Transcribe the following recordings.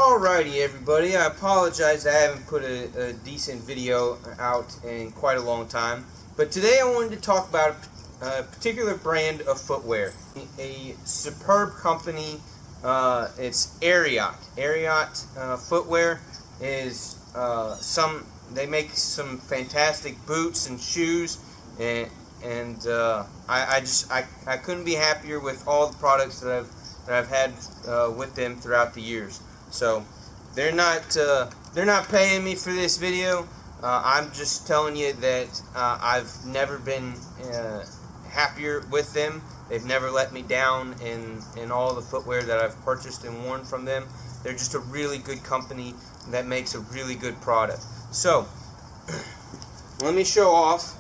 Alrighty everybody, I apologize I haven't put a decent video out in quite a long time, but today I wanted to talk about a particular brand of footwear, a superb company. It's Ariat. Ariat footwear is they make some fantastic boots and shoes, and I couldn't be happier with all the products that I've had with them throughout the years. So they're not paying me for this video. I'm just telling you that I've never been happier with them. They've never let me down in all the footwear that I've purchased and worn from them. They're just a really good company that makes a really good product. So let me show off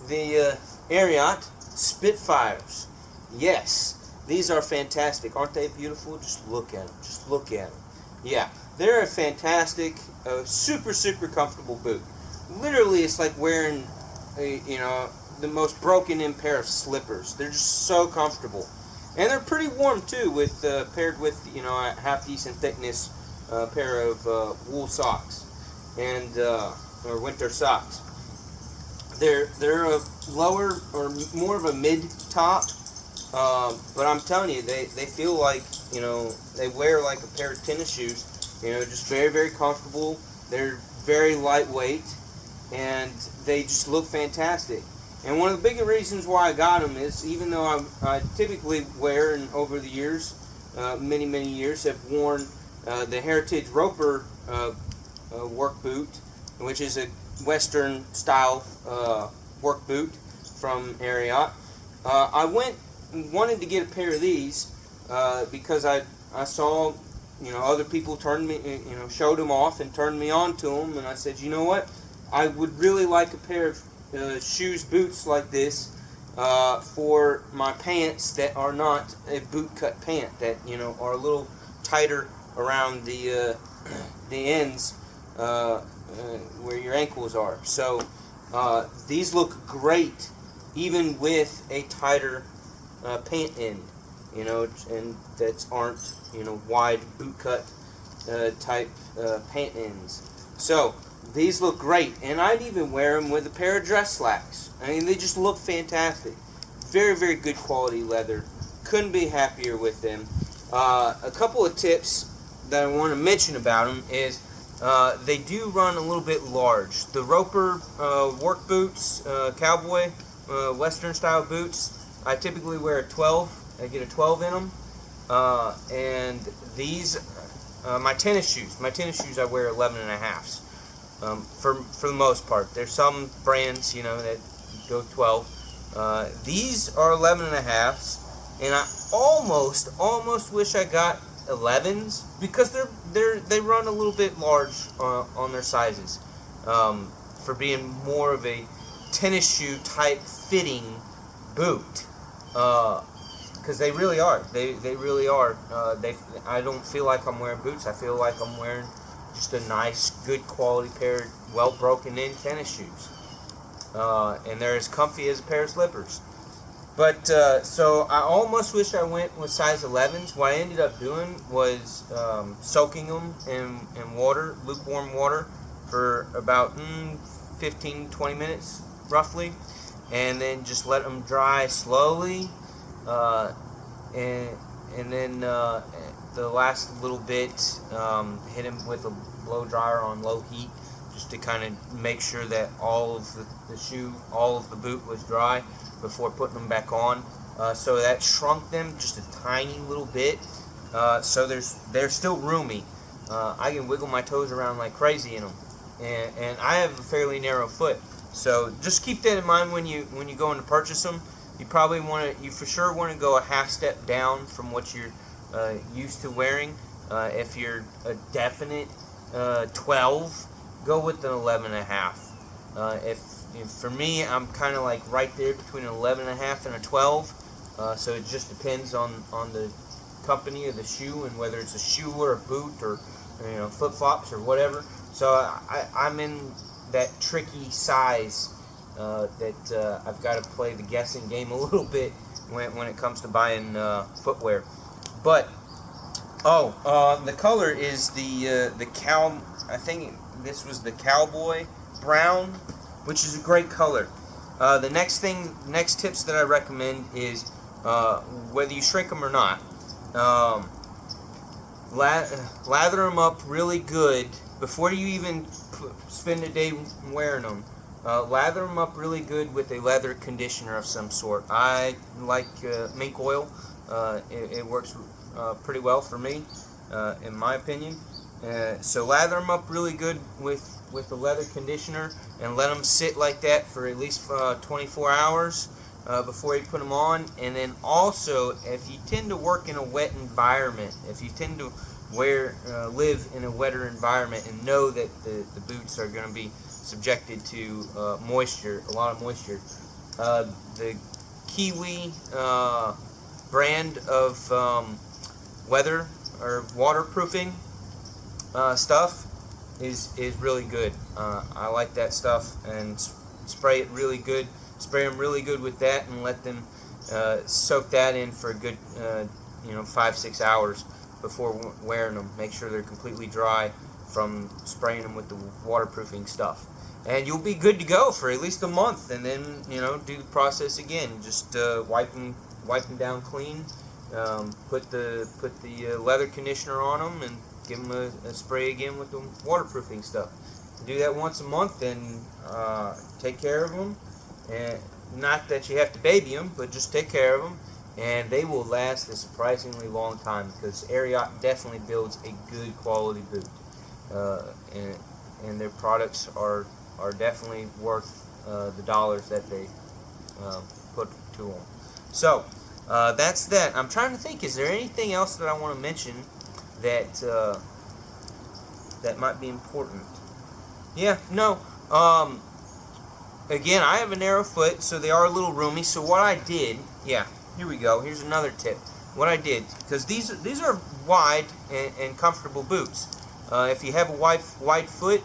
the Ariat Spitfires. Yes, these are fantastic. Aren't they beautiful? Just look at them. Just look at them. Yeah, they're a fantastic, super comfortable boot. Literally, it's like wearing the most broken-in pair of slippers. They're just so comfortable, and they're pretty warm too. With paired with a half-decent thickness pair of wool socks and or winter socks. They're a lower or more of a mid-top. But I'm telling you, they feel like, they wear like a pair of tennis shoes, just very comfortable. They're very lightweight, and they just look fantastic. And one of the bigger reasons why I got them is, even though I typically wear, and over the years, many years, have worn the Heritage Roper work boot, which is a Western style work boot from Ariat. I wanted to get a pair of these because I saw other people turned me showed them off and turned me on to them, and I said, you know what, I would really like a pair of boots like this for my pants that are not a boot cut pant, that are a little tighter around the ends where your ankles are. So these look great even with a tighter pant end, and that aren't wide boot cut type pant ends. So these look great, and I'd even wear them with a pair of dress slacks. I mean, they just look fantastic. Very good quality leather. Couldn't be happier with them. A couple of tips that I want to mention about them is they do run a little bit large. The Roper work boots, cowboy Western style boots, I typically wear a 12. I get a 12 in them. And these, my tennis shoes I wear 11 and a halves. For the most part. There's some brands, that go 12. These are 11 and a halves, and I almost wish I got 11s, because they run a little bit large on their sizes, for being more of a tennis shoe type fitting boot, because they really are. They really are. I don't feel like I'm wearing boots. I feel like I'm wearing just a nice, good quality pair of well broken in tennis shoes, and they're as comfy as a pair of slippers. But so I almost wish I went with size 11s. What I ended up doing was soaking them in water, lukewarm water, for about 15-20 minutes roughly, and then just let them dry slowly, and then the last little bit, hit them with a blow dryer on low heat, just to kind of make sure that all of the boot was dry before putting them back on. So that shrunk them just a tiny little bit, so they're still roomy. I can wiggle my toes around like crazy in them, and I have a fairly narrow foot, so just keep that in mind when you go in to purchase them. You for sure want to go a half step down from what you're used to wearing. If you're a definite 12, go with an 11 and a half. If for me, I'm kind of like right there between an 11 and a half and a 12. So it just depends on the company of the shoe, and whether it's a shoe or a boot, or flip flops or whatever. So I'm in that tricky size that I've got to play the guessing game a little bit when it comes to buying footwear. But The color is the cow. I think this was the cowboy brown, which is a great color. The next tips that I recommend is whether you shrink them or not. Lather them up really good before you even spend a day wearing them. Lather them up really good with a leather conditioner of some sort. I like mink oil. It works pretty well for me, in my opinion. So lather them up really good with a leather conditioner and let them sit like that for at least 24 hours before you put them on. And then also, if you tend to work in a wet environment, if you tend to live in a wetter environment and know that the boots are going to be subjected to moisture, a lot of moisture, the Kiwi brand of weather or waterproofing stuff is really good. I like that stuff, and spray it really good. Spray them really good with that, and let them soak that in for a good 5-6 hours before wearing them. Make sure they're completely dry from spraying them with the waterproofing stuff, and you'll be good to go for at least a month. And then do the process again. Just wipe them down clean. Put the leather conditioner on them and give them a spray again with the waterproofing stuff. Do that once a month and take care of them. And not that you have to baby them, but just take care of them, and they will last a surprisingly long time, because Ariat definitely builds a good quality boot, and their products are definitely worth the dollars that they put to them. So that's that. I'm trying to think, is there anything else that I want to mention that that might be important? Yeah, no. Again, I have a narrow foot, so they are a little roomy. So what I did, yeah, here we go. Here's another tip. What I did, because these are wide and comfortable boots. If you have a wide foot,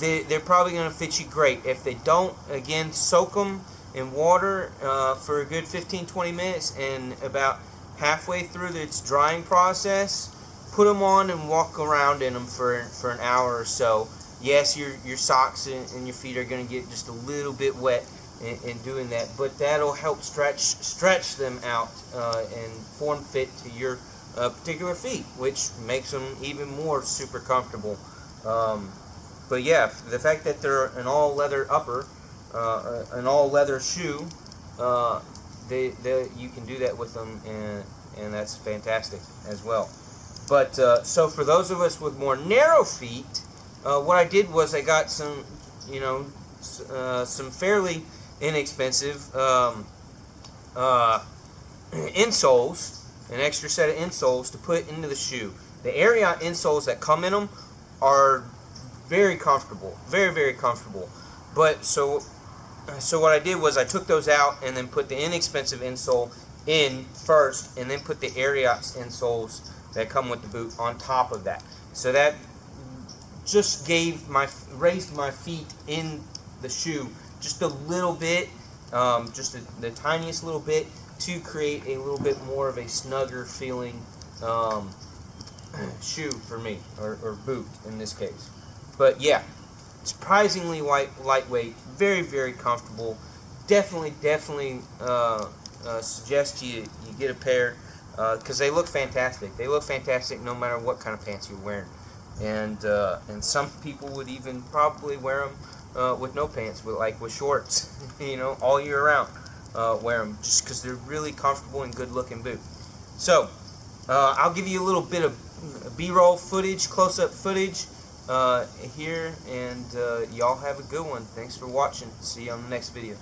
they're probably going to fit you great. If they don't, again, soak them in water for a good 15-20 minutes, and about halfway through its drying process, put them on and walk around in them for an hour or so. Yes, your socks and your feet are going to get just a little bit wet in doing that, but that'll help stretch them out and form fit to your particular feet, which makes them even more super comfortable. But yeah, the fact that they're an all leather upper, an all leather shoe, you can do that with them, and that's fantastic as well. But so for those of us with more narrow feet, what I did was I got some, some fairly inexpensive insoles, an extra set of insoles to put into the shoe. The Ariat insoles that come in them are very comfortable, very, very comfortable. But so what I did was I took those out and then put the inexpensive insole in first, and then put the Ariat insoles that come with the boot on top of that. So that just raised my feet in the shoe just a little bit, just the tiniest little bit, to create a little bit more of a snugger feeling shoe for me, or boot in this case. But yeah, surprisingly lightweight, very, very comfortable. Definitely suggest you get a pair, because they look fantastic. They look fantastic no matter what kind of pants you're wearing. And some people would even probably wear them with no pants, with shorts, all year round. Wear them just because they're really comfortable and good looking boot. So I'll give you a little bit of B-roll footage, close-up footage here, and y'all have a good one. Thanks for watching. See you on the next video.